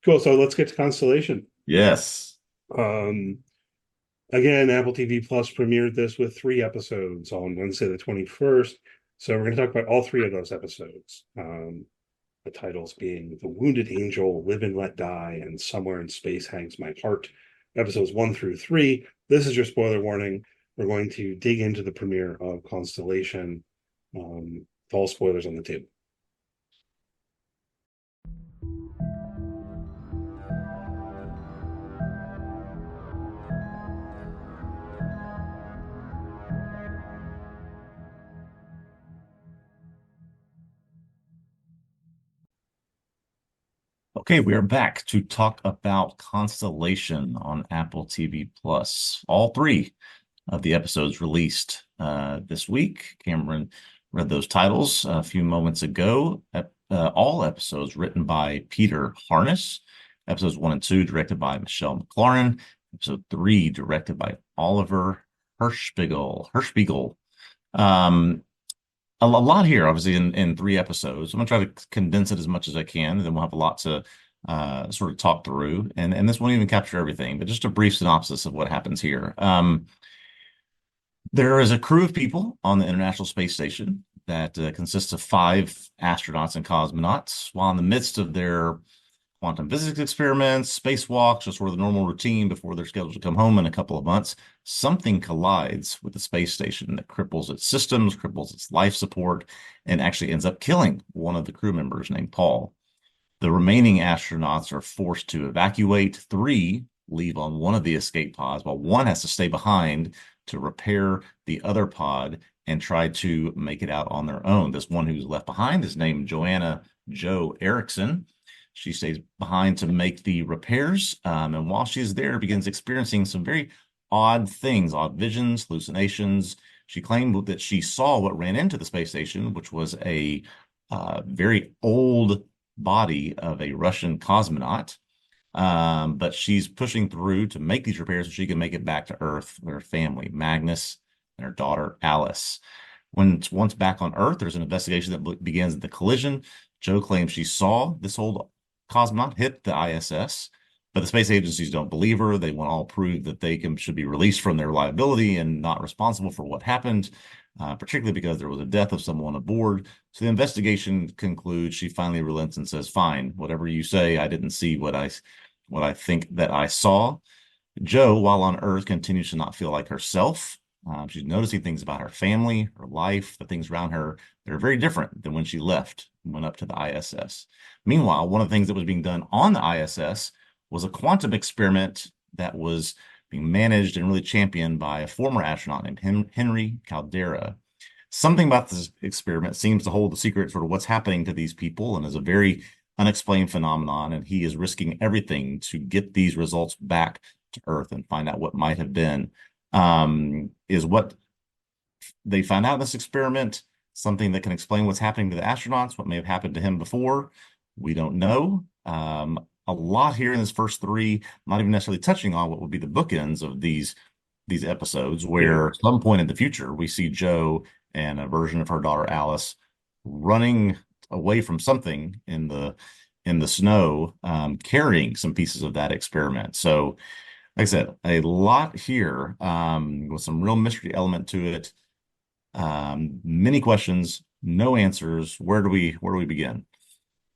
Cool. So let's get to Constellation. Yes. Um, Again, Apple TV Plus premiered this with 3 episodes on Wednesday the 21st. So we're going to talk about all 3 of those episodes. The titles being The Wounded Angel, Live and Let Die, and Somewhere in Space Hangs My Heart. Episodes 1 through 3. This is your spoiler warning. We're going to dig into the premiere of Constellation. With all spoilers on the table. Okay, we are back to talk about Constellation on Apple TV Plus. All three of the episodes released this week. Cameron read those titles a few moments ago. All episodes written by Peter Harness. Episodes 1 and 2 directed by Michelle McLaren. Episode 3 directed by Oliver Hirschspiegel. Um, a lot here, obviously, in 3 episodes. I'm gonna try to condense it as much as I can, and then we'll have a lot to sort of talk through. And this won't even capture everything, but just a brief synopsis of what happens here. There is a crew of people on the International Space Station that consists of 5 astronauts and cosmonauts, while in the midst of their quantum physics experiments, spacewalks, just sort of the normal routine before they're scheduled to come home in a couple of months, something collides with the space station that cripples its systems, cripples its life support, and actually ends up killing one of the crew members named Paul. The remaining astronauts are forced to evacuate. 3 leave on one of the escape pods, while one has to stay behind to repair the other pod and try to make it out on their own. This one who's left behind is named Joanna Jo Erickson. She stays behind to make the repairs, and while she's there, begins experiencing some very odd things, odd visions, hallucinations. She claimed that she saw what ran into the space station, which was a very old body of a Russian cosmonaut. But she's pushing through to make these repairs so she can make it back to Earth with her family, Magnus and her daughter, Alice. Once back on Earth, there's an investigation that begins at the collision. Jo claims she saw this old cosmonaut hit the ISS, but the space agencies don't believe her. They want all prove that should be released from their liability and not responsible for what happened, particularly because there was a death of someone aboard. So the investigation concludes. She finally relents and says, "Fine, whatever you say. I didn't see what I think that I saw." Jo, while on Earth, continues to not feel like herself. She's noticing things about her family, her life, the things around her that are very different than when she left and went up to the ISS. Meanwhile, one of the things that was being done on the ISS was a quantum experiment that was being managed and really championed by a former astronaut named Henry Caldera. Something about this experiment seems to hold the secret, sort of what's happening to these people, and is a very unexplained phenomenon. And he is risking everything to get these results back to Earth and find out what might have been. Is what they find out in this experiment something that can explain what's happening to the astronauts, what may have happened to him before? We don't know. A lot here in this first 3, not even necessarily touching on what would be the bookends of these episodes, Yeah. where at some point in the future we see Jo and a version of her daughter Alice running away from something in the snow, carrying some pieces of that experiment. So, like I said, a lot here, with some real mystery element to it. Many questions, no answers. Where do we begin?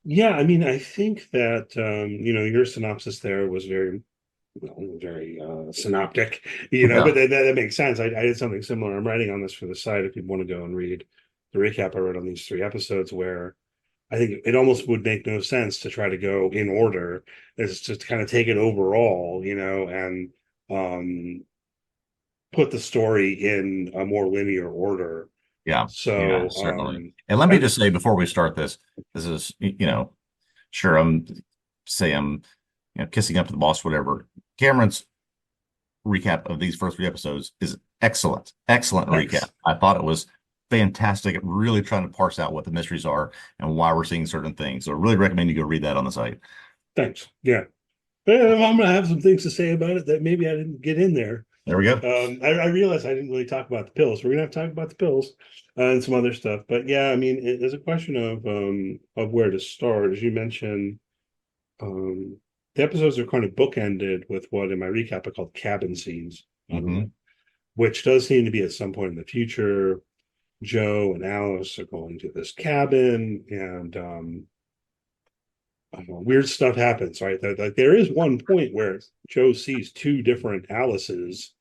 Yeah, I mean, I think that your synopsis there was very well, very synoptic, but Yeah. that makes sense. I did something similar. I'm writing on this for the site if you want to go and read the recap I wrote on these 3 episodes, where I think it almost would make no sense to try to go in order. It's just to kind of take it overall, and um, put the story in a more linear order. Yeah, yeah, So, certainly. And let me I just say before we start this is, sure, I'm kissing up to the boss, whatever. Cameron's recap of these first 3 episodes is excellent, excellent recap. thanks. I thought it was fantastic at really trying to parse out what the mysteries are and why we're seeing certain things. So I really recommend you go read that on the site. Thanks. Yeah. I'm going to have some things to say about it that maybe I didn't get in there. There we go. I realized I didn't really talk about the pills. We're gonna have to talk about the pills and some other stuff. But yeah, I mean, there's a question of where to start. As you mentioned, um, the episodes are kind of bookended with what in my recap I called cabin scenes, Hmm. which does seem to be at some point in the future. Joe and Alice are going to this cabin, and I don't know, weird stuff happens, right? Like there is one point where Joe sees two different Alices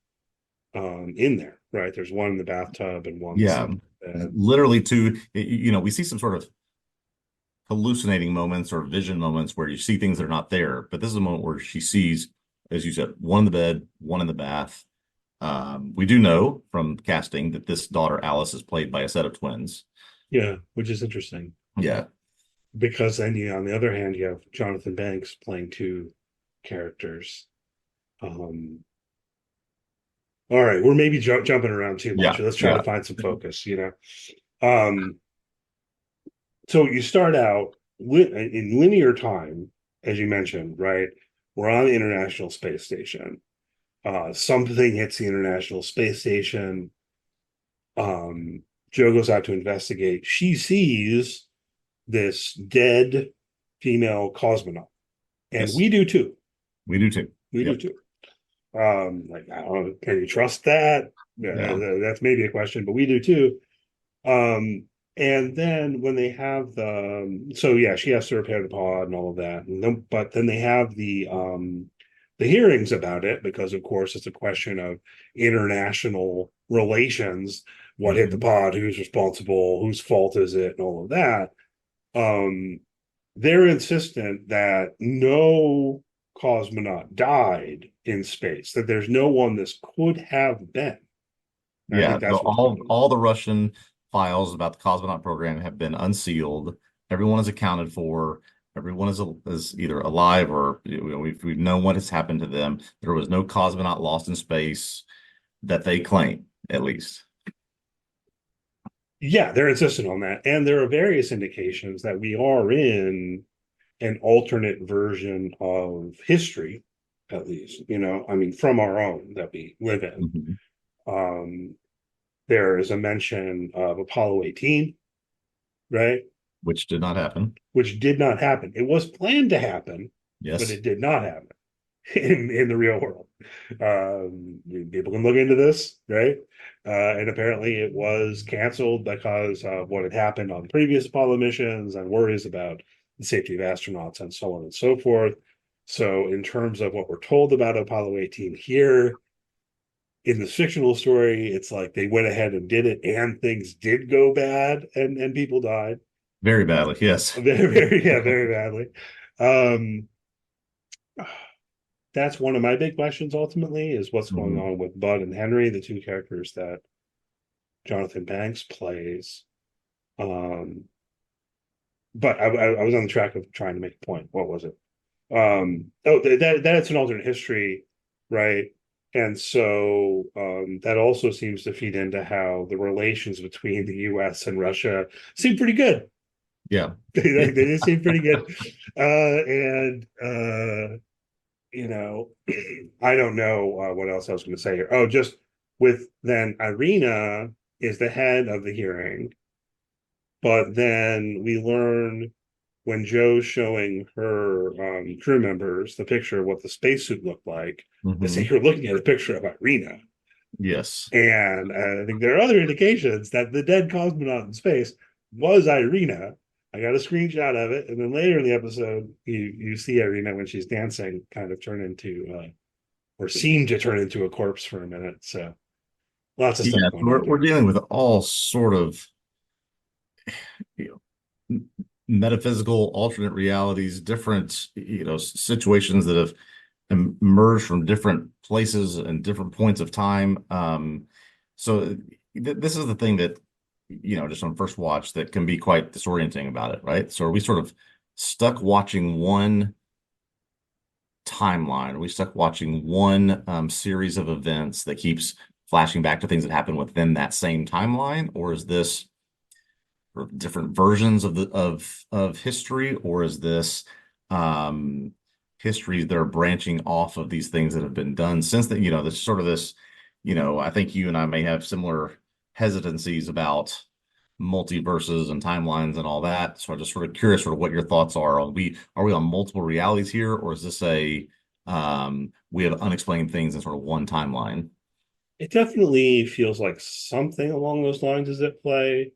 in there, right? There's one in the bathtub and one Yeah, sleeping in bed. literally two. We see some sort of hallucinating moments or vision moments where you see things that are not there. But this is a moment where she sees, as you said, one in the bed, one in the bath. We do know from casting that this daughter Alice is played by a set of twins. Yeah, which is interesting Yeah, because then on the other hand, you have Jonathan Banks playing two characters. Um, all right, we're maybe jumping around too much. yeah, Let's try to yeah, find some focus. Um, so you start out in linear time, as you mentioned, right? We're on the International Space Station. Something hits the International Space Station. Um, Joe goes out to investigate. She sees this dead female cosmonaut, and yes, we do too. we do too. We do Yep. too. Like, I don't know, can you trust that? Yeah. That's maybe a question, but we do too. Um, and then when they have so yeah, she has to repair the pod and all of that. But then they have the hearings about it because, of course, it's a question of international relations. What hit the Mhm. pod? Who's responsible? Whose fault is it? And all of that. Um, they're insistent that no cosmonaut died in space. That there's no one this could have been. I Yeah. think So that's what's all going on. all the Russian files about the cosmonaut program have been unsealed. Everyone is accounted for. Everyone is either alive or we've known what has happened to them. There was no cosmonaut lost in space that they claim, at least. Yeah, they're insistent on that. And there are various indications that we are in an alternate version of history, at least, I mean, from our own that we live in. Mhm. Um, there is a mention of Apollo 18, right? Which did not happen. Which did not happen. It was planned to happen, but Yes. it did not happen in the real world. People can look into this, right? And apparently it was canceled because of what had happened on previous Apollo missions and worries about the safety of astronauts and so on and so forth. So, in terms of what we're told about Apollo 18 here, in the fictional story, it's like they went ahead and did it, and things did go bad, and people died Very badly. Yes. yeah, very badly. Um, that's one of my big questions ultimately is what's going Mhm. on with Bud and Henry, the two characters that Jonathan Banks plays. Um, but I was on the track of trying to make a point. What was it? That it's an alternate history, right? And so that also seems to feed into how the relations between the U.S. and Russia seem pretty good. Yeah. They do seem pretty good, and you know, I don't know what else I was going to say here. Oh, just with then Irina is the head of the hearing, but then we learn when Joe's showing her crew members the picture of what the spacesuit looked like, they say Hmm. you're looking at a picture of Irina. Yes. And I think there are other indications that the dead cosmonaut in space was Irina. I got a screenshot of it, and then later in the episode, you see Irina when she's dancing, kind of turn into or seem to turn into a corpse for a minute. So lots of stuff Yeah. going on We're there. dealing with all sort of you metaphysical alternate realities, different, situations that have emerged from different places and different points of time. So this is the thing that, just on first watch that can be quite disorienting about it, right? So are we sort of stuck watching one timeline? Are we stuck watching one series of events that keeps flashing back to things that happen within that same timeline? Or is this different versions of of history, or is this um histories that are branching off of these things that have been done since that, this sort of this, I think you and I may have similar hesitancies about multiverses and timelines and all that. So I'm just sort of curious sort of what your thoughts are. Are we on multiple realities here, or is this a we have unexplained things in sort of one timeline? It definitely feels like something along those lines is at play.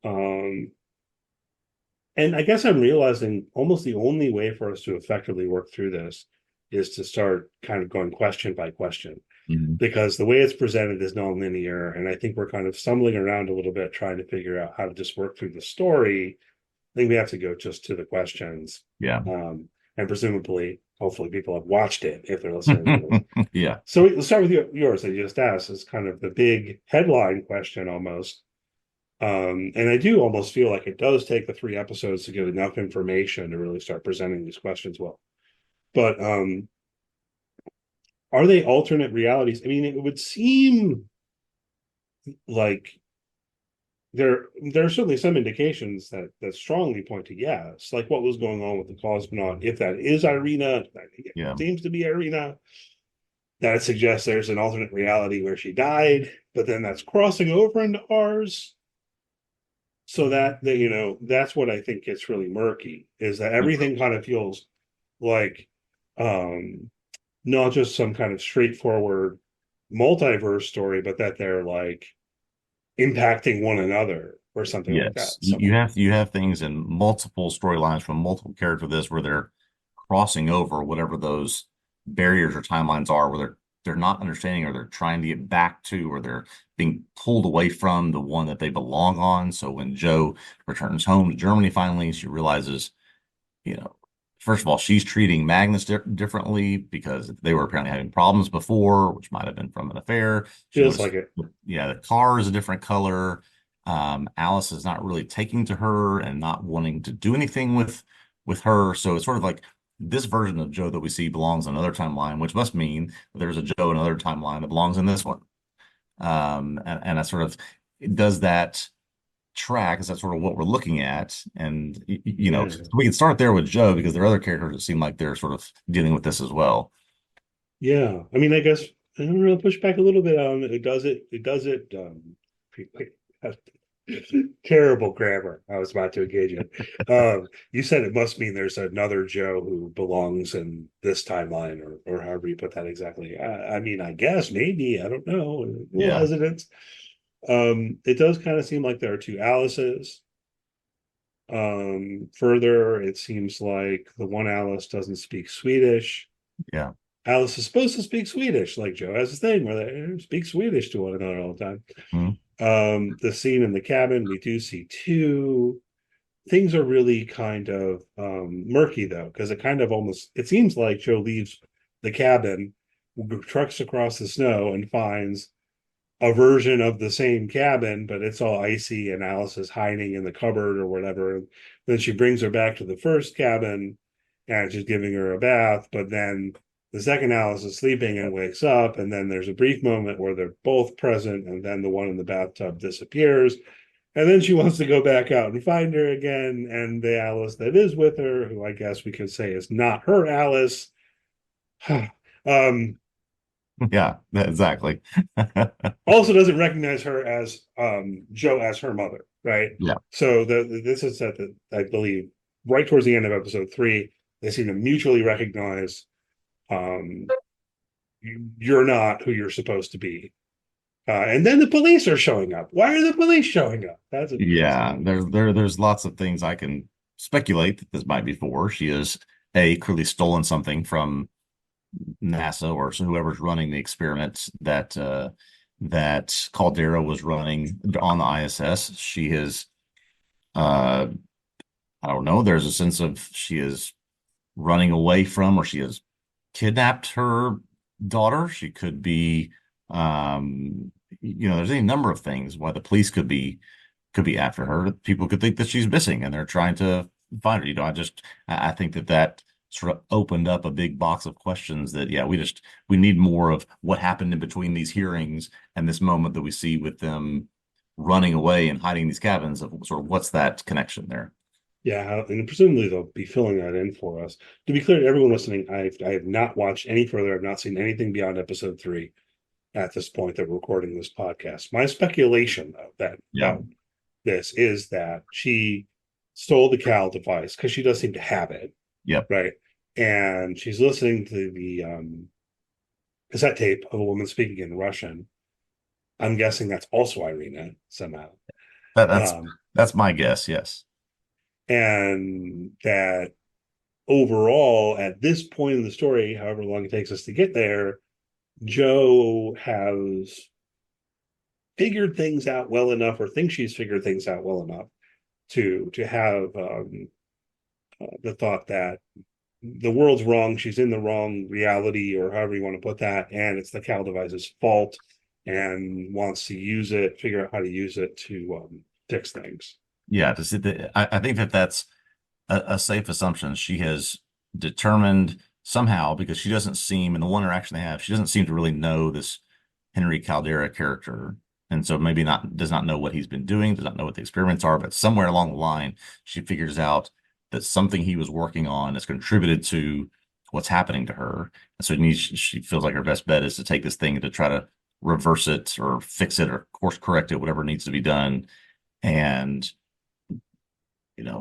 Um, and I guess I'm realizing almost the only way for us to effectively work through this is to start kind of going question by question, Mhm. because the way it's presented is non-linear, and I think we're kind of stumbling around a little bit trying to figure out how to just work through the story. I think we have to go just to the questions. Yeah. Um, and presumably, hopefully, people have watched it if they're listening to this. Yeah. So let's start with yours that you just asked. Is kind of the big headline question almost. And I do almost feel like it does take the 3 episodes to get enough information to really start presenting these questions well. But are they alternate realities? I mean, it would seem like there are certainly some indications that strongly point to yes, like what was going on with the cosmonaut. If that is Irina, I think it Yeah. seems to be Irina. That suggests there's an alternate reality where she died, but then that's crossing over into ours. So that's what I think gets really murky, is that everything kind of feels like um not just some kind of straightforward multiverse story, but that they're like impacting one another or something like that Yes, you somehow. you have things in multiple storylines from multiple characters of this where they're crossing over whatever those barriers or timelines are, where they're not understanding or they're trying to get back to, or they're being pulled away from the one that they belong on. So when Joe returns home to Germany finally, she realizes, you know, first of all, she's treating Magnus differently because they were apparently having problems before, which might have been from an affair. She Feels noticed, like it. yeah, the car is a different color. Alice is not really taking to her and not wanting to do anything with her. So it's sort of like this version of Joe that we see belongs in another timeline, which must mean that there's a Joe in another timeline that belongs in this one. And I sort of does that track? Is that sort of what we're looking at? And Yeah. we can start there with Joe because there are other characters that seem like they're sort of dealing with this as well. Yeah. I mean, I guess I'm gonna push back a little bit on it. It does it terrible grammar I was about to engage in. You said it must mean there's another Joe who belongs in this timeline, or however you put that exactly. I mean, I guess maybe, I don't know. A little Yeah, hesitant. It does kind of seem like there are two Alices. Further, it seems like the one Alice doesn't speak Swedish. yeah. Alice is supposed to speak Swedish, like Joe has a thing where they speak Swedish to one another all the time. Mhm. The scene in the cabin, we do see two. Things are really kind of murky though, because it kind of almost it seems like Joe leaves the cabin, trucks across the snow, and finds a version of the same cabin, but it's all icy and Alice is hiding in the cupboard or whatever. Then she brings her back to the first cabin and she's giving her a bath, but then the second Alice is sleeping and wakes up, and then there's a brief moment where they're both present, and then the one in the bathtub disappears. And then she wants to go back out and find her again, and the Alice that is with her, who I guess we could say is not her Alice, um, Yeah, exactly. also doesn't recognize her as Joe as her mother, right? Yeah. So this is at the I believe right towards the end of episode 3, they seem to mutually recognize um, you're not who you're supposed to be. And then the police are showing up. Why are the police showing up? That's an Yeah, interesting. there's lots of things I can speculate that this might be for. She has clearly stolen something from NASA or whoever's running the experiments that Caldera was running on the ISS. She has uh I don't know, there's a sense of she is running away from, or she has kidnapped her daughter. She could be there's any number of things why the police could be after her. People could think that she's missing and they're trying to find her. I think that sort of opened up a big box of questions that, yeah, we need more of what happened in between these hearings and this moment that we see with them running away and hiding in these cabins, of sort of what's that connection there. Yeah, and presumably they'll be filling that in for us. To be clear to everyone listening, I have not watched any further. I've not seen anything beyond episode 3 at this point that we're recording this podcast. My speculation, though, that Yeah. this is that she stole the Cal device because she does seem to have it, Yep. right? And she's listening to the cassette tape of a woman speaking in Russian. I'm guessing that's also Irina somehow. That, that's Um, that's my guess. Yes. and that overall, at this point in the story, however long it takes us to get there, Joe has figured things out well enough, or thinks she's figured things out well enough to have the thought that the world's wrong, she's in the wrong reality, or however you want to put that, and it's the Cal device's fault, and wants to use it, figure out how to use it to fix things. Yeah. To see I think that that's a safe assumption. She has determined somehow, because she doesn't seem, in the one interaction they have, she doesn't seem to really know this Henry Caldera character. And so maybe not does not know what he's been doing, does not know what the experiments are, but somewhere along the line, she figures out that something he was working on has contributed to what's happening to her. And so she feels like her best bet is to take this thing to try to reverse it or fix it or course correct it, whatever needs to be done. And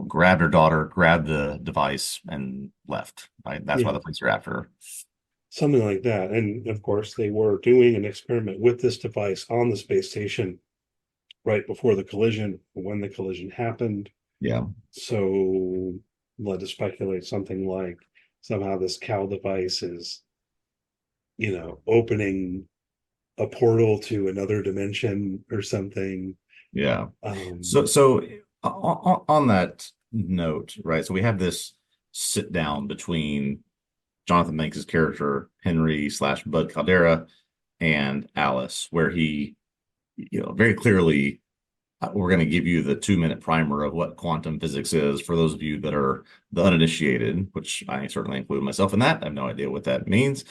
grabbed her daughter, grabbed the device, and left. Right? That's why Yeah, the police are after her. something like that. And of course, they were doing an experiment with this device on the space station right before the collision, when the collision happened. Yeah. So led to speculate something like somehow this Cal device is, opening a portal to another dimension or something. Yeah. Um, So on that note, right? So we have this sit down between Jonathan Banks' character, Henry slash Bud Caldera, and Alice, where he, very clearly, we're going to give you the 2-minute primer of what quantum physics is for those of you that are the uninitiated, which I certainly include myself in that. I have no idea what that means.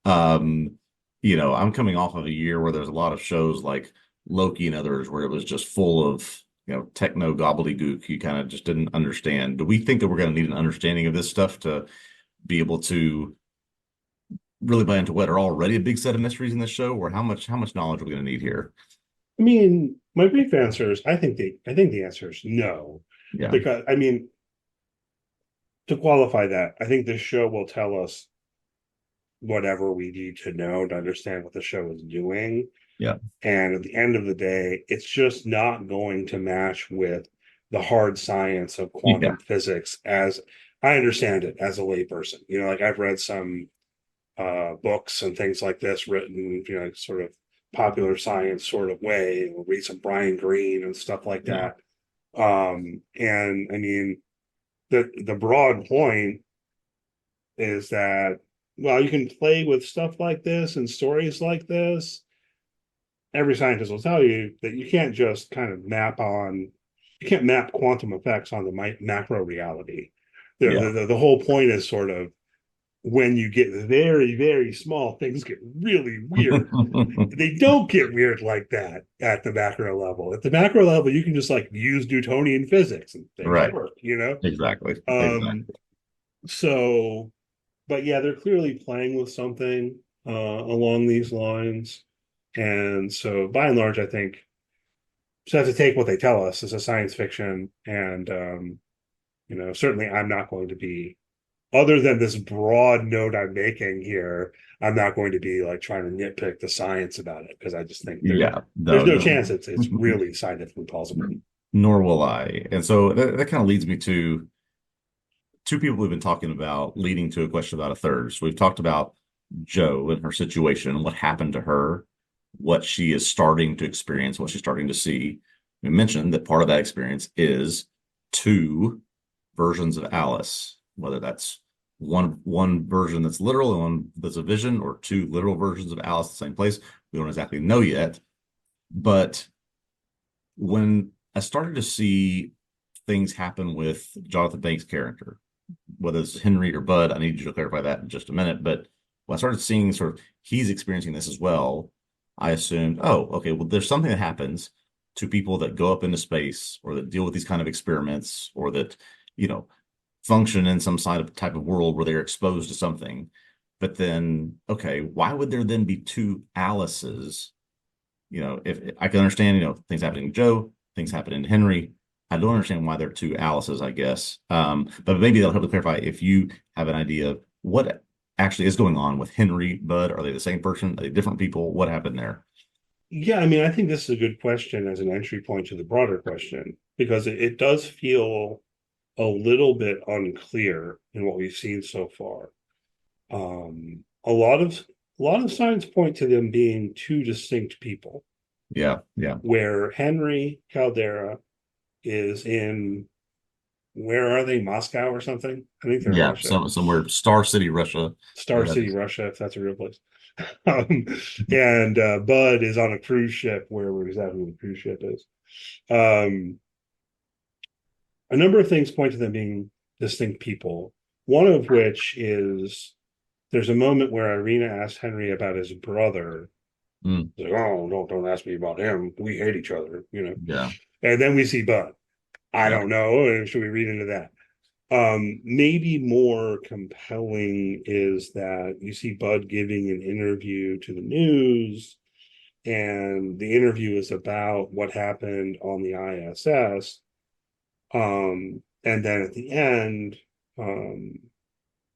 Um, I'm coming off of a year where there's a lot of shows like Loki and others where it was just full of, techno gobbledygook you kind of just didn't understand. Do we think that we're going to need an understanding of this stuff to be able to really buy into what are already a big set of mysteries in this show, or how much knowledge are we going to need here? I mean, my brief answer is I think the answer is no. Yeah. Because I mean, to qualify that, I think this show will tell us whatever we need to know to understand what the show is doing. Yeah. And at the end of the day, it's just not going to match with the hard science of Yeah. quantum physics as I understand it as a layperson. Like I've read some books and things like this written, sort of popular science sort of way, or read some Brian Greene and stuff like Yeah. that. And I mean, the broad point is that, well, you can play with stuff like this and stories like this. Every scientist will tell you that you can't just kind of you can't map quantum effects on the macro reality. Yeah. The whole point is sort of when you get very, very small, things get really weird. They don't get weird like that at the macro level. At the macro level, you can just like use Newtonian physics and things Right. work. Exactly. Um, Exactly. so, but yeah, they're clearly playing with something along these lines. And so by and large, I think just have to take what they tell us as a science fiction. And, certainly I'm not going to be, other than this broad note I'm making here, I'm not going to be like trying to nitpick the science about it because I just think Yeah. there's No, no no. chance it's really scientifically plausible. Nor will I. And so that kind of leads me to two people we've been talking about, leading to a question about a third. So we've talked about Joe and her situation, what happened to her, what she is starting to experience, what she's starting to see. We mentioned that part of that experience is two versions of Alice, whether that's one version that's literal and one that's a vision, or two literal versions of Alice in the same place. We don't exactly know yet. But when I started to see things happen with Jonathan Banks' character, whether it's Henry or Bud, I need you to clarify that in just a minute. But when I started seeing sort of he's experiencing this as well, I assumed, oh, okay, well, there's something that happens to people that go up into space or that deal with these kind of experiments or that, function in some type of world where they're exposed to something. But then, okay, why would there then be two Alices? If I can understand, things happening to Joe, things happening to Henry. I don't understand why there are two Alices, I guess. But maybe that'll help to clarify if you have an idea of what actually is going on with Henry, Bud. Are they the same person? Are they different people? What happened there? Yeah, I mean, I think this is a good question as an entry point to the broader question because it does feel a little bit unclear in what we've seen so far. A lot of signs point to them being two distinct people, Yeah, yeah, where Henry Caldera is in, where are they? Moscow or something? I think they're in yeah. Russia. So somewhere, Star City, Russia. Star Where that City, is. Russia, if that's a real place. Um, and Bud is on a cruise ship, wherever exactly the cruise ship is. Um, a number of things point to them being distinct people. One of which is there's a moment where Irina asks Henry about his brother. Mm, He's like, oh, don't ask me about him. We hate each other, you know. yeah, And then we see Bud. I yeah, don't know. Should we read into that? Maybe more compelling is that you see Bud giving an interview to the news, and the interview is about what happened on the ISS. And then at the end, um,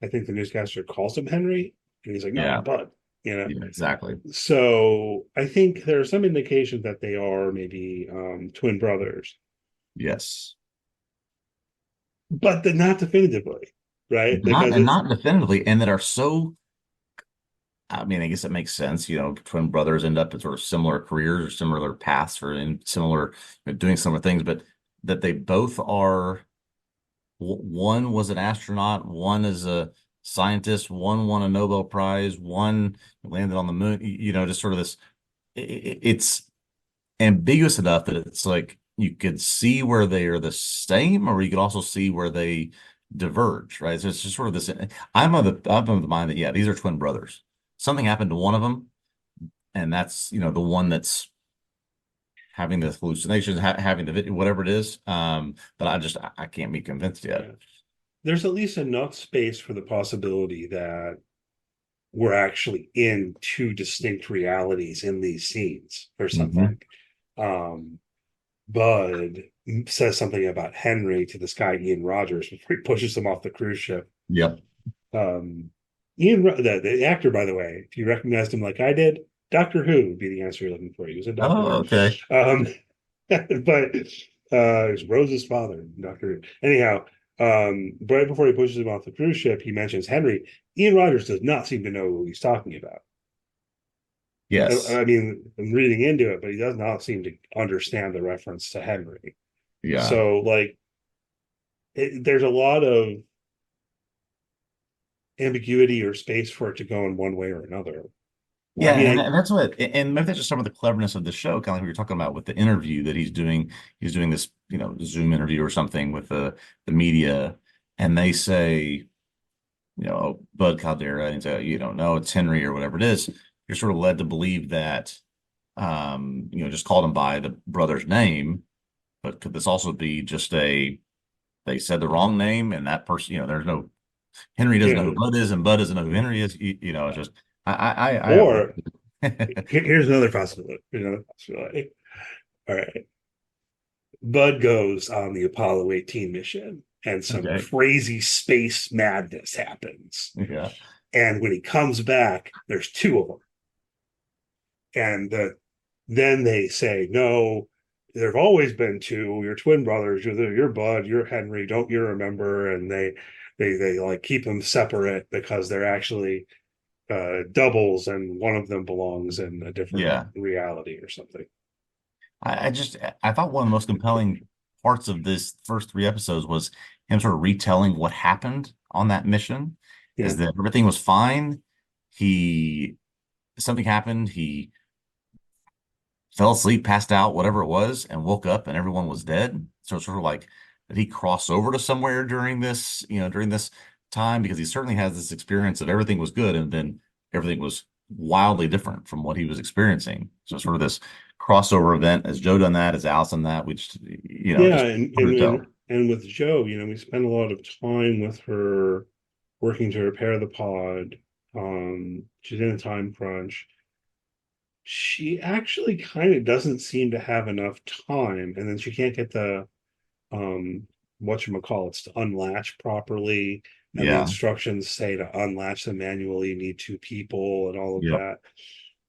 I think the newscaster calls him Henry, and he's like, "No, I'm yeah, Bud." You know. yeah. Exactly. So I think there are some indications that they are maybe twin brothers, Yes. but not definitively, right? Not Because and it's not definitively, and that are so. I mean, I guess it makes sense. Twin brothers end up in sort of similar careers or similar paths or in similar, doing similar things, but that they both are. One was an astronaut, one is a scientist, one won a Nobel Prize, one landed on the moon. Just sort of this. It's ambiguous enough that it's like you could see where they are the same, or you could also see where they diverge, right? So it's just sort of this. I'm of the mind that yeah, these are twin brothers. Something happened to one of them, and that's the one that's having the hallucinations, having the whatever it is. But I can't be convinced yet. yeah. There's at least enough space for the possibility that we're actually in two distinct realities in these scenes or Hmm. something. Um, Bud says something about Henry to this guy Ian Rogers before he pushes him off the cruise ship. Yep. Um, the actor, by the way, if you recognized him like I did, Doctor Who would be the answer you're looking for. He was in Doctor Oh, okay. Who. But it's Rose's father, Doctor Who. Anyhow, right before he pushes him off the cruise ship, he mentions Henry. Ian Rogers does not seem to know who he's talking about. Yes. I mean, I'm reading into it, but he does not seem to understand the reference to Henry. Yeah. So, like, there's a lot of ambiguity or space for it to go in one way or another. I Yeah, mean, and that's and maybe that's just some of the cleverness of the show, kind of like we were talking about with the interview that he's doing. He's doing this, Zoom interview or something with the media, and they say, "Oh, Bud Caldera," and he's like, "You don't know, it's Henry or whatever it is." You're sort of led to believe that, just called him by the brother's name, but could this also be just they said the wrong name and that person, there's no Henry doesn't know who yeah. Bud is and Bud doesn't know who Henry is. It's just I have no. Or here's another possibility. All right. Bud goes on the Apollo 18 mission, and some Okay. crazy space madness happens. Yeah. And when he comes back, there's two of them. And then they say, no, there have always been two. You're twin brothers. You're Bud. You're Henry. Don't you remember? And they like keep them separate because they're actually doubles, and one of them belongs in a different Yeah. reality or something. I thought one of the most compelling parts of this first three episodes was him sort of retelling what happened on that mission, Yeah, is that everything was fine. He Something happened. He fell asleep, passed out, whatever it was, and woke up and everyone was dead. So it's sort of like, did he cross over to somewhere during this time? Because he certainly has this experience of everything was good and then everything was wildly different from what he was experiencing. So sort of this crossover event. Has Joe done that? Has Alice done that? We yeah, just and hard and to and, tell. and with Joe, we spend a lot of time with her working to repair the pod. She's in a time crunch. she actually kind of doesn't seem to have enough time, and then she can't get the whatchamacallits to unlatch properly. And the Yeah. instructions say to unlatch them manually, you need two people and all of Yep.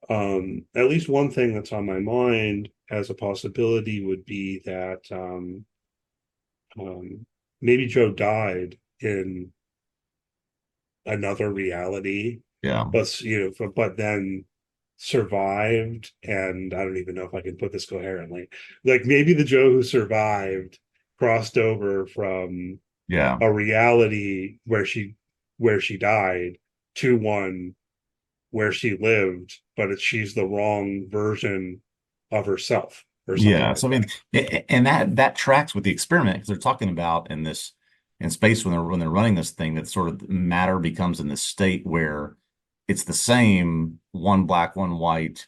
that. At least one thing that's on my mind as a possibility would be that um, maybe Joe died in another reality, Yeah. but but then survived. And I don't even know if I can put this coherently. Like maybe the Joe who survived crossed over from Yeah. a reality where she died to one where she lived, but she's the wrong version of herself or something Yeah. like So I mean, that. and that tracks with the experiment because they're talking about in space when they're running this thing that sort of matter becomes in this state where it's the same, one black, one white,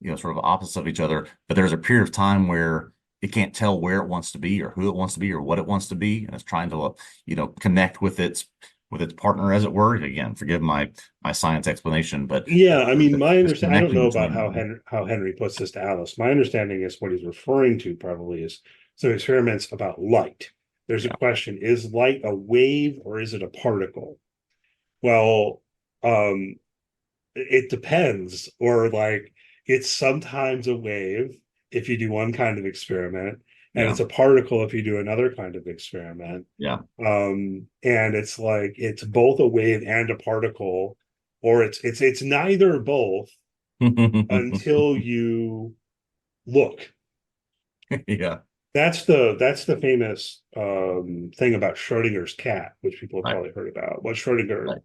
sort of opposites of each other, but there's a period of time where it can't tell where it wants to be or who it wants to be or what it wants to be, and it's trying to connect with its partner, as it were. Again, forgive my science explanation, but Yeah, I mean, my it's understanding, I don't connecting know about between them. How Henry puts this to Alice. My understanding is what he's referring to probably is some experiments about light. There's a Yeah. question, is light a wave or is it a particle? Well, um, it depends, or like it's sometimes a wave if you do one kind of experiment, and Yeah. it's a particle if you do another kind of experiment. Yeah. And it's like it's both a wave and a particle, or it's neither both until you look. Yeah. That's the famous thing about Schrodinger's cat, which people have Right. probably heard about. What Schrodinger, Right.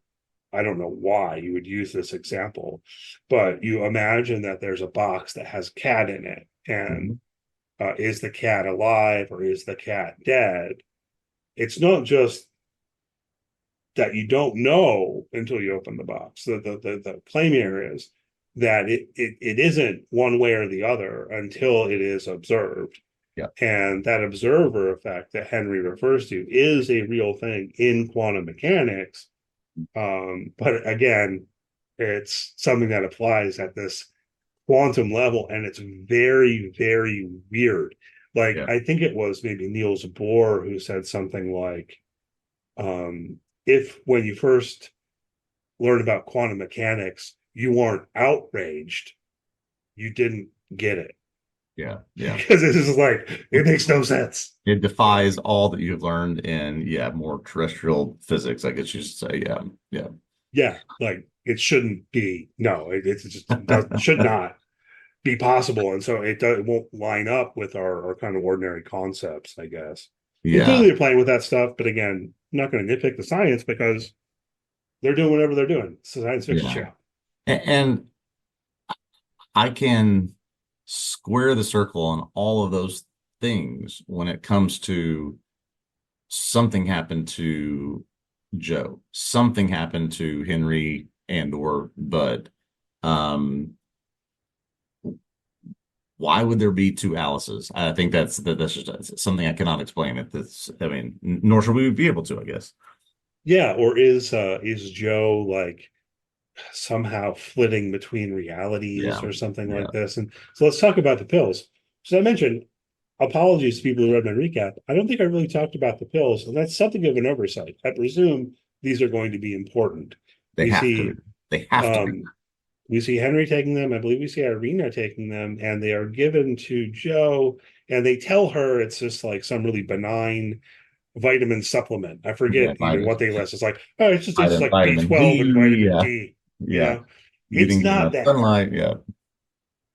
I don't know why you would use this example, but you imagine that there's a box that has cat in it, and Mhm. is the cat alive or is the cat dead? It's not just that you don't know until you open the box. The claim here is that it isn't one way or the other until it is observed. Yeah. And that observer effect that Henry refers to is a real thing in quantum mechanics. But again, it's something that applies at this quantum level, and it's very, very weird. Like Yeah. I think it was maybe Niels Bohr who said something like, if when you first learn about quantum mechanics, you weren't outraged, you didn't get it. Yeah. Yeah. Because this is like, it makes no sense. It defies all that you've learned in, yeah, more terrestrial physics, I guess you should say. Yeah. Yeah. Yeah, like it shouldn't be. No, it just does, should not be possible. And so it won't line up with our kind of ordinary concepts, I guess. And Yeah. clearly they're playing with that stuff. But again, I'm not going to nitpick the science because they're doing whatever they're doing. It's a science fiction Yeah. show. And I can square the circle on all of those things when it comes to something happened to Joe, something happened to Henry and or Bud. Um, why would there be two Alices? I think that's just something I cannot explain. That's, I mean, nor should we be able to, I guess. Yeah, or is Joe like somehow flitting between realities Yeah, or something yeah, like this? And so let's talk about the pills. So I mentioned, apologies to people who read my recap. I don't think I really talked about the pills, and that's something of an oversight. I presume these are going to be important. they We have to be. see They have to be. um, we see Henry taking them. I believe we see Irina taking them, and they are given to Joe, and they tell her it's just like some really benign vitamin supplement. I Yeah, forget even what they list. It's like, oh, it's just like vitamin B12 and D. vitamin Yeah, D. You yeah. know, You it's didn't get not enough that. sunlight. Yeah.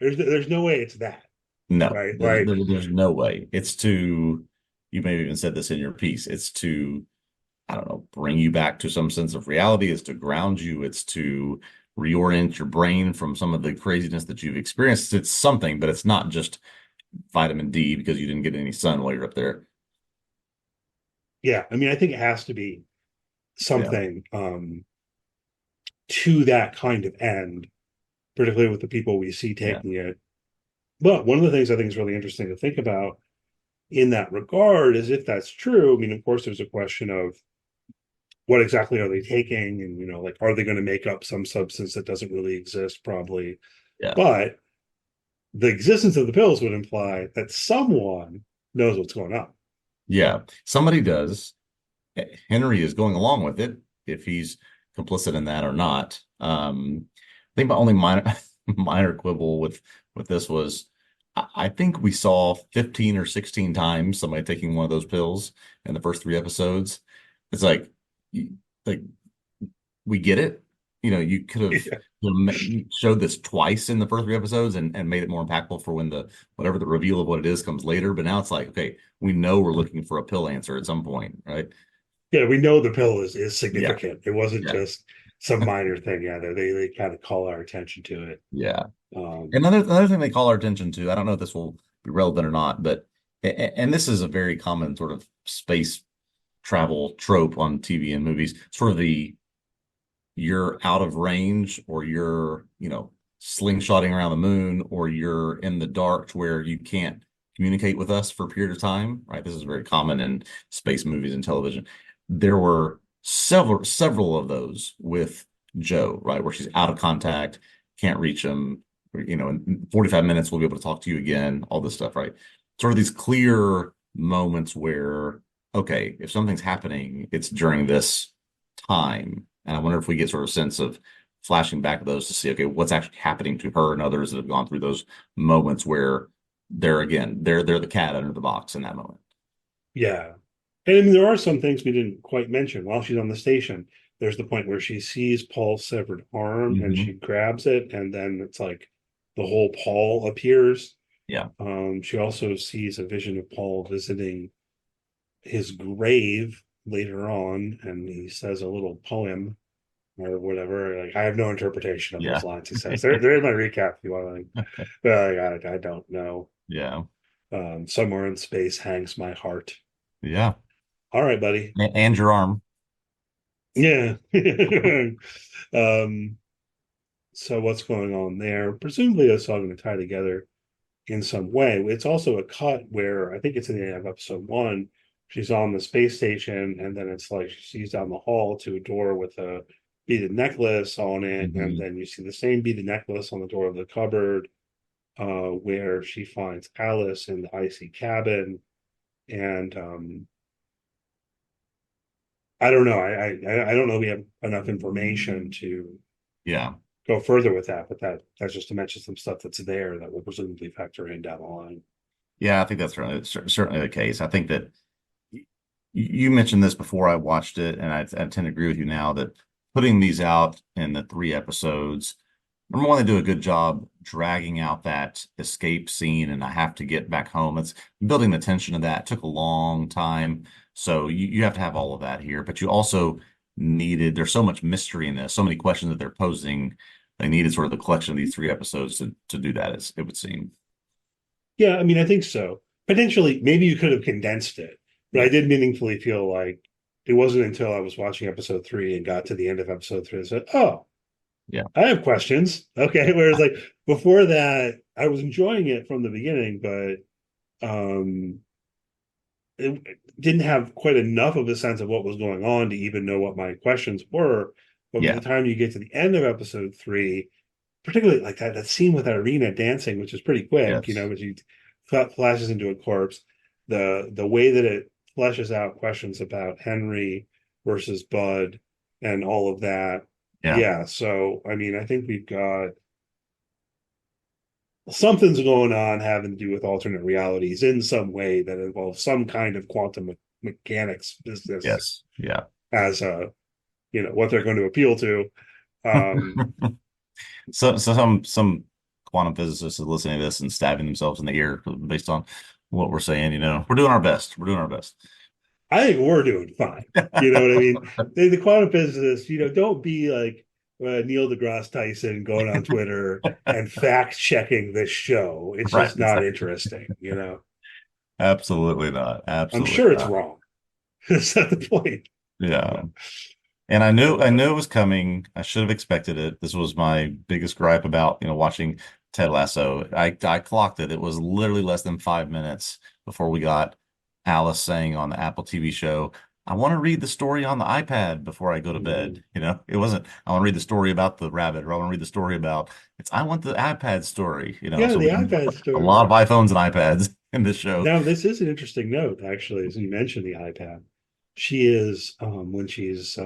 There's no way it's that, No, right? Like, there's no way. It's to, you may have even said this in your piece. It's to, I don't know, bring you back to some sense of reality. It's to ground you. It's to reorient your brain from some of the craziness that you've experienced. It's something, but it's not just vitamin D because you didn't get any sun while you're up there. yeah, I mean, I think it has to be Yeah, something to that kind of end, particularly with the people we see yeah, taking it. But one of the things I think is really interesting to think about in that regard is if that's true. I mean, of course, there's a question of what exactly are they taking, and like, are they going to make up some substance that doesn't really exist? Probably. yeah, But the existence of the pills would imply that someone knows what's going on. Yeah, somebody does. Henry is going along with it, if he's complicit in that or not. I think my only minor minor quibble with this was I think we saw 15 or 16 times somebody taking one of those pills in the first three episodes. It's like we get it. You could have Yeah, showed this twice in the first three episodes and made it more impactful for when the whatever the reveal of what it is comes later. But now it's like, okay, we know we're looking for a pill answer at some point, right? yeah, we know the pill is Yeah, significant. It wasn't yeah, just some minor thing. Yeah, they kind of call our attention to it. yeah. Um, Another thing they call our attention to, I don't know if this will be relevant or not, but and this is a very common sort of space travel trope on TV and movies, sort of the you're out of range or you're, slingshotting around the moon or you're in the dark to where you can't communicate with us for a period of time, right? This is very common in space movies and television. There were several of those with Joe, right? Where she's out of contact, can't reach him, in 45 minutes we'll be able to talk to you again, all this stuff, right? Sort of these clear moments where, okay, if something's happening, it's during this time. And I wonder if we get sort of a sense of flashing back to those to see, okay, what's actually happening to her and others that have gone through those moments where they're the cat under the box in that moment. yeah, and I mean there are some things we didn't quite mention while she's on the station. There's the point where she sees Paul's severed arm and she Hmm. grabs it, and then it's like the whole Paul appears. Yeah. She also sees a vision of Paul visiting his grave later on, and he says a little poem or whatever. Like I have no interpretation of those Yeah. lines he says. They're in my recap if you want to. Like, I don't know. Yeah. Somewhere in space hangs my heart. Yeah. All right, buddy. And your arm. Yeah. um. So what's going on there? Presumably, it's all going to tie together in some way. It's also a cut where I think it's in the end of episode one. She's on the space station, and then it's like she sees down the hall to a door with a beaded necklace on it, and Hmm. then you see the same beaded necklace on the door of the cupboard, where she finds Alice in the icy cabin, and I don't know. I don't know. We have enough information to Yeah. go further with that, but that's just to mention some stuff that's there that will presumably factor in down the line. Yeah, I think that's certainly the case. I think that you mentioned this before I watched it, and I tend to agree with you now that putting these out in the three episodes, number one, they do a good job dragging out that escape scene, and I have to get back home. It's building the tension of that. It took a long time. So you have to have all of that here, but you also there's so much mystery in this, so many questions that they're posing. They needed sort of the collection of these three episodes to do that, it would seem. Yeah, I mean, I think so. Potentially, maybe you could have condensed it, but I Yeah. did meaningfully feel like it wasn't until I was watching episode three and got to the end of episode three I said, "Oh, Yeah. I have questions." Okay, whereas like before that, I was enjoying it from the beginning, but um, it didn't have quite enough of a sense of what was going on to even know what my questions were. But by the Yeah. time you get to the end of episode three, particularly like that scene with Irina dancing, which is pretty quick, Yes. but she flashes into a corpse. The way that it fleshes out questions about Henry versus Bud and all of that. Yeah. Yeah, so I mean, I think we've got something's going on having to do with alternate realities in some way that involves some kind of quantum mechanics business Yes. Yeah. as what they're going to appeal to. Um, So some quantum physicists are listening to this and stabbing themselves in the ear based on what we're saying. We're doing our best. We're doing our best. I think we're doing fine. You know what I mean? The quantum physicists, don't be like Neil deGrasse Tyson going on Twitter and fact checking this show. It's Right. just not interesting. Absolutely not. I'm Absolutely sure it's not. wrong. That's not the point. Yeah. And I knew it was coming. I should have expected it. This was my biggest gripe about, watching Ted Lasso. I clocked it. It was literally less than 5 minutes before we got Alice saying on the Apple TV show, I want to read the story on the iPad before I go to Mhm. bed. It wasn't, I want to read the story about the rabbit, or I want to read the story about I want the iPad story, Yeah, so the we can iPad a lot of story. iPhones and iPads in this show. Now, this is an interesting note, actually, as you mentioned the iPad. She is, when she's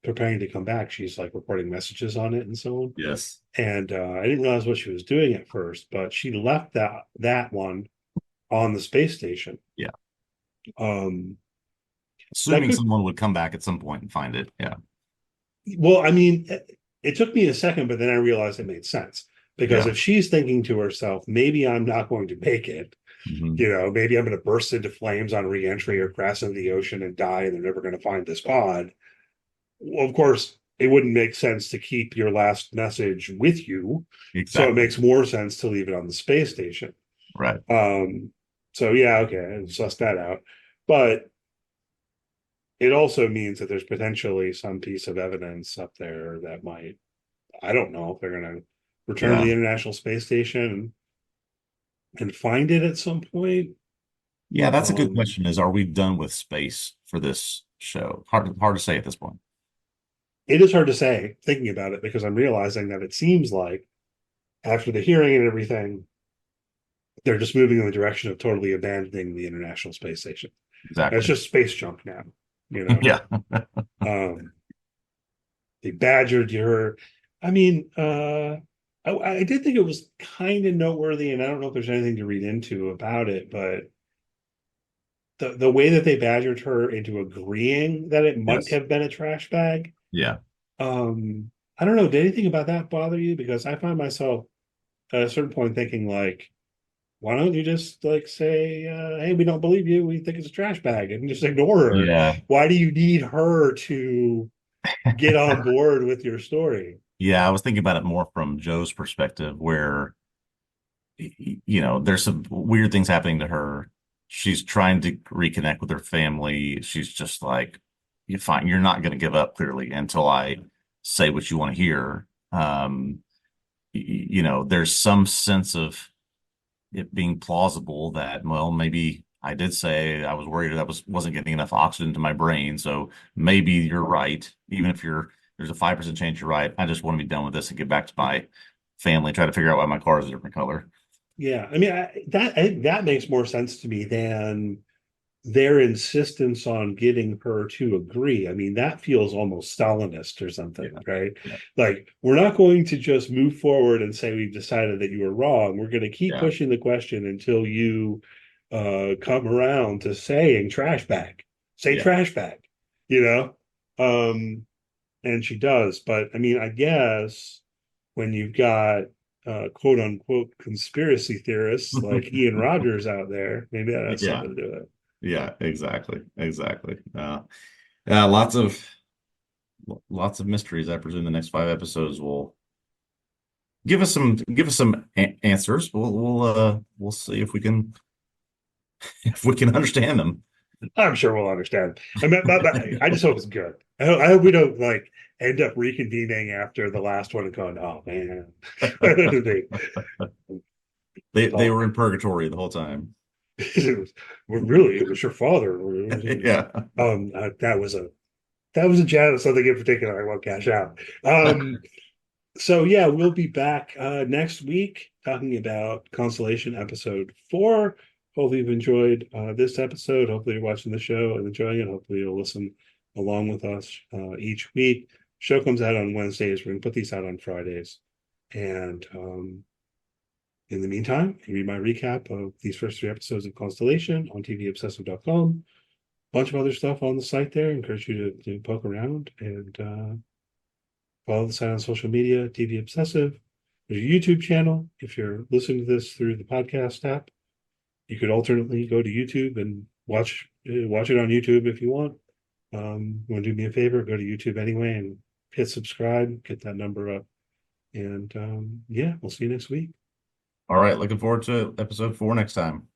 preparing to come back, she's like recording messages on it and so on. Yes. And I didn't realize what she was doing at first, but she left that one on the space station. Yeah. Um, that Assuming could, someone would come back at some point and find it. Yeah. well, I mean, it took me a second, but then I realized it made sense because Yeah. if she's thinking to herself, maybe I'm not going to make it, Hmm. maybe I'm going to burst into flames on reentry or crash into the ocean and die, and they're never going to find this pod. Well, of course, it wouldn't make sense to keep your last message with you. So it Exactly. makes more sense to leave it on the space station. Right. Um, so yeah, okay, I suss that out. But it also means that there's potentially some piece of evidence up there that might, I don't know if they're going to return to Yeah. the International Space Station and find it at some point. Yeah, that's a good Um, question, is are we done with space for this show? Hard to say at this point. it is hard to say thinking about it because I'm realizing that it seems like after the hearing and everything, they're just moving in the direction of totally abandoning the International Space Station. And it's Exactly. just space junk now, you know. Yeah. Um, they badgered her. I mean, I did think it was kind of noteworthy, and I don't know if there's anything to read into about it, but the way that they badgered her into agreeing that it might Yes. have been a trash bag. Yeah. I don't know. Did anything about that bother you? Because I find myself at a certain point thinking like, why don't you just like say, hey, we don't believe you. We think it's a trash bag and just ignore her. Yeah. Why do you need her to get on board with your story? Yeah, I was thinking about it more from Joe's perspective, where there's some weird things happening to her. She's trying to reconnect with her family. She's just like, "You fine, you're not going to give up clearly until I say what you want to hear." There's some sense of it being plausible that, well, maybe I did say I was worried that wasn't getting enough oxygen to my brain. So maybe you're right. Even if there's a 5% chance you're right. I just want to be done with this and get back to my family, try to figure out why my car is a different color. Yeah, I mean that makes more sense to me than their insistence on getting her to agree. I mean, that feels almost Stalinist or something, Yeah. right? Yeah. Like, we're not going to just move forward and say we've decided that you were wrong. We're going to keep Yeah. pushing the question until you come around to saying trash bag, say Yeah. trash bag, you know? Um, and she does. But I mean, I guess when you've got quote unquote conspiracy theorists like Ian Rogers out there, maybe that has Yeah. something to do with it. Yeah. Exactly. Exactly. Yeah. Lots of mysteries. I presume the next 5 episodes will give us some answers. We'll see if we can if we can understand them. I'm sure we'll understand. I just hope it's good. I hope we don't like end up reconvening after the last one and going, oh man, they They thought were in purgatory the whole time. it was well, really it was your father. Yeah. That was a jazz something in particular I won't cash out. So yeah, we'll be back next week talking about Constellation episode 4. Hopefully you've enjoyed this episode. Hopefully you're watching the show and enjoying it. Hopefully you'll listen along with us each week. Show comes out on Wednesdays. We're gonna put these out on Fridays. And in the meantime, you read my recap of these first 3 episodes of Constellation on TVObscast.com. Bunch of other stuff on the site there. Encourage you to poke around and follow the site on social media, TV Obsessive. There's a YouTube channel. If you're listening to this through the podcast app, you could alternately go to YouTube and watch it on YouTube if you want. Want to do me a favor? Go to YouTube anyway and hit subscribe, get that number up. And yeah, we'll see you next week. All right. Looking forward to episode 4 next time.